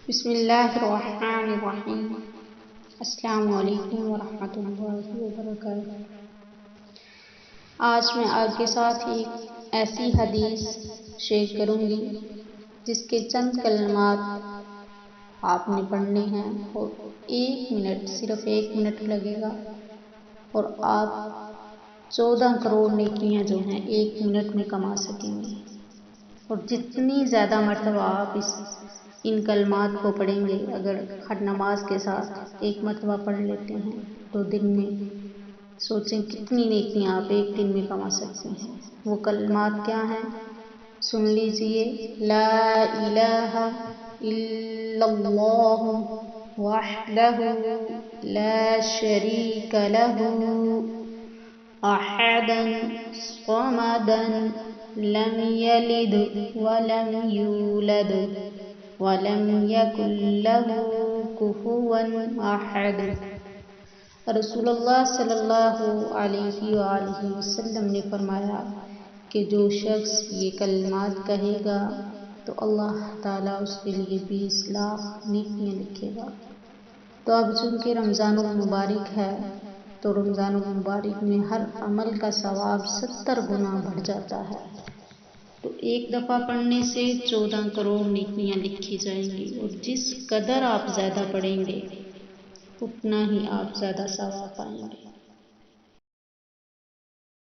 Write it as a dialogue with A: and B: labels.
A: بسم اللہ الرحمن الرحیم۔ السلام علیکم ورحمۃ اللہ وبرکاتہ۔ آج میں آپ کے ساتھ ایک ایسی حدیث شیئر کروں گی جس کے چند کلمات آپ نے پڑھنے ہیں اور صرف ایک منٹ لگے گا اور آپ 14 کروڑ نیکیاں جو ہیں 1 منٹ میں کما سکیں گے۔ اور جتنی زیادہ مرتبہ آپ ان کلمات کو پڑھیں گے، اگر ہر نماز کے ساتھ 1 مرتبہ پڑھ لیتے ہیں تو دن میں سوچیں کتنی نیکیاں آپ 1 دن میں کما سکتے ہیں۔ وہ کلمات کیا ہیں؟ سن لیجئے۔ لا الہ الا اللہ وحدہ لا شریک لہ احد صمد لم یلد ولم یولد ولم یکن لہ کفوا احد۔ رسول اللہ صلی اللہ علیہ وآلہ وسلم نے فرمایا کہ جو شخص یہ کلمات کہے گا تو اللہ تعالیٰ اس کے لیے 20 لاکھ نیکیاں لکھے گا۔ تو اب چونکہ رمضان المبارک ہے تو رمضان المبارک میں ہر عمل کا ثواب 70 گنا بڑھ جاتا ہے۔ تو 1 دفعہ پڑھنے سے 14 کروڑ نیکیاں لکھی جائیں گی، اور جس قدر آپ زیادہ پڑھیں گے اتنا ہی آپ زیادہ ثواب پائیں گے۔